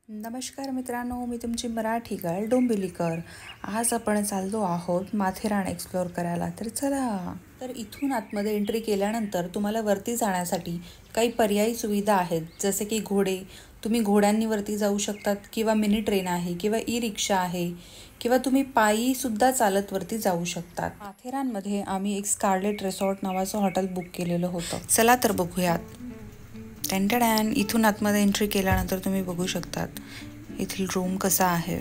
नमस्कार मित्रांनो, मी तुमची मराठी गर्ल डोंबिवलीकर। आज आपण चाललो आहोत माथेरान एक्सप्लोअर करायला। तर चला। तर इथून आतमध्ये एंट्री केल्यानंतर तुम्हाला वरती जाण्यासाठी काही पर्यायी सुविधा आहेत, जसे की घोडे, तुम्ही घोड्यांनी वरती जाऊ शकतात, किंवा मिनी ट्रेन आहे, किंवा ई रिक्षा आहे, किंवा तुम्ही पायी सुद्धा चालत वरती जाऊ शकतात। माथेरानमध्ये आम्ही एक स्कारलेट रिसॉर्ट नावाचं हॉटेल बुक केलेलं होतं। चला तर बघूयात। टँटडॅन, इथून आतमध्ये एंट्री केल्यानंतर तुम्ही बघू शकतात इथील रूम कसा आहे।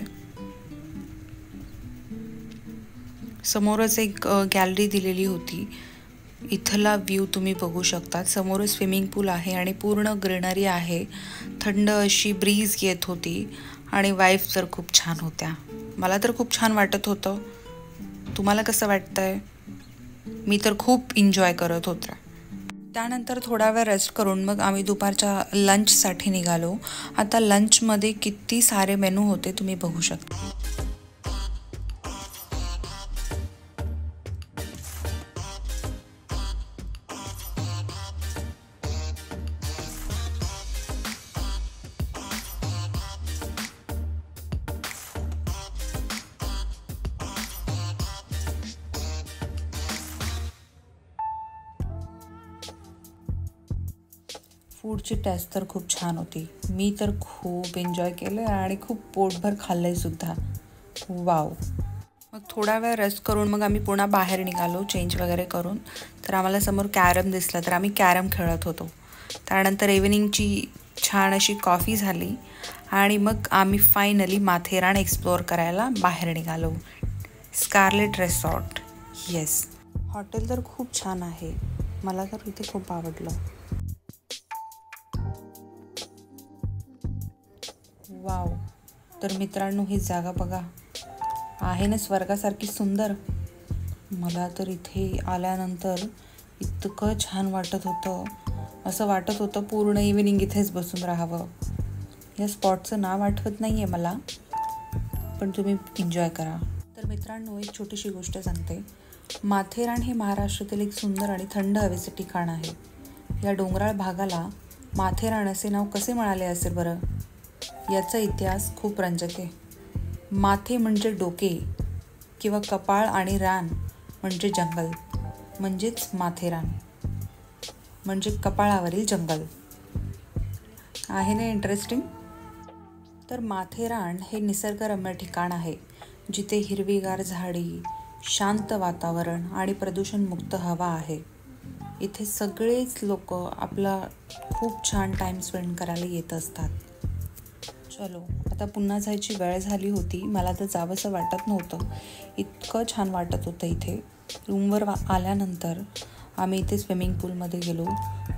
समोरच एक गॅलरी दिलेली होती, इथला व्ह्यू तुम्ही बघू शकता। समोरच स्विमिंग पूल आहे आणि पूर्ण ग्रीनरी आहे। थंड अशी ब्रीज येत होती आणि वाईफ तर खूप छान होत्या। मला तर खूप छान वाटत होतं। तुम्हाला कसं वाटतंय? मी तर खूप एन्जॉय करत होते। त्यानंतर थोडा वेळ रेस्ट करून मग आम्ही दुपारच्या लंचसाठी निघालो। आता लंचमध्ये किती सारे मेनू होते तुम्ही बघू शकता। फूडची टेस्ट तर खूप छान होती। मी तर खूप एन्जॉय केलं आणि खूप पोटभर खाल्लंय सुद्धा। वाव। मग थोडा वेळ रेस्ट करून मग आम्ही पुन्हा बाहेर निघालो चेंज वगैरे करून। तर आम्हाला समोर कॅरम दिसला, तर आम्ही कॅरम खेळत होतो। त्यानंतर इव्हिनिंगची छान अशी कॉफी झाली आणि मग आम्ही फायनली माथेरान एक्सप्लोअर करायला बाहेर निघालो। स्कारलेट रिसॉर्ट, येस, हॉटेल तर खूप छान आहे। मला तर इथे खूप आवडलं। वाव। तर मित्रांनो, ही जागा बघा, आहे ना स्वर्गासारखी सुंदर। मला तर इथे आल्यानंतर इतकं छान वाटत होतं, असं वाटत होतं पूर्ण इव्हिनिंग इथेच बसून राहावं। या स्पॉटचं नाव आठवत नाही आहे मला, पण तुम्ही एन्जॉय करा। तर मित्रांनो, एक छोटीशी गोष्ट सांगते। माथेरान हे महाराष्ट्रातील एक सुंदर आणि थंड हवेचे ठिकाण आहे। या डोंगराळ भागाला माथेरान असे नाव कसे मिळाले असेल बरं? याचा इतिहास खूप रंजक आहे। माथे म्हणजे डोके किंवा कपाळ आणि रान म्हणजे जंगल, म्हणजेच माथेरान म्हणजे कपाळावरील जंगल। आहे ना इंटरेस्टिंग? तर माथेरान हे निसर्गरम्य ठिकाण आहे, जिथे हिरवीगार झाडी, शांत वातावरण आणि प्रदूषणमुक्त हवा आहे। इथे सगळेच लोक आपला खूप छान टाईम स्पेंड करायला येत असतात। चलो, आता पुन्हा जायची वेळ झाली होती। मला तर जावंसं वाटत नव्हतं, इतकं छान वाटत होतं इथे। रूमवर आल्यानंतर आम्ही इथे स्विमिंग पूलमध्ये गेलो।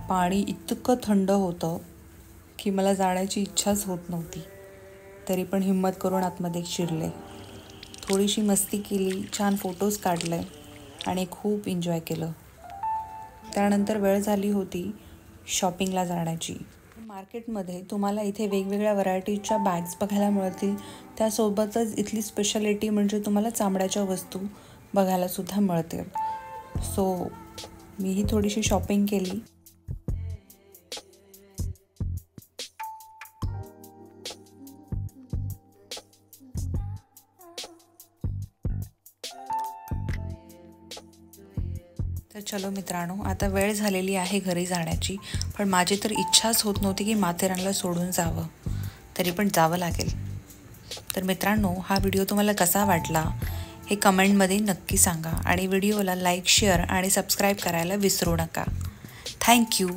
पाणी इतकं थंड होतं की मला जाण्याची इच्छाच होत नव्हती, तरी पण हिम्मत करून आतमध्ये शिरले। थोडीशी मस्ती केली, छान फोटोज काढले आणि खूप एन्जॉय केलं। त्यानंतर वेळ झाली होती शॉपिंगला जाण्याची। मार्केटमध्ये तुम्हाला इथे वेगवेगळ्या व्हरायटीच्या बॅग्स बघायला मिळतील। त्यासोबतच इथली स्पेशालिटी म्हणजे तुम्हाला चामड्याच्या वस्तू बघायला सुद्धा मिळतील। सो मीही थोडीशी शॉपिंग केली। तर चलो मित्रांनो, आता वेळ झालेली आहे घरी जाण्याची, पण माझी तर इच्छाच होत नव्हती की माथेरानला सोडून जावं, तरी पण जावं लागेल। तर मित्रांनो, हा व्हिडिओ तुम्हाला कसा वाटला हे कमेंटमध्ये नक्की सांगा आणि व्हिडिओला लाईक, शेअर आणि सबस्क्राईब करायला विसरू नका। थँक्यू।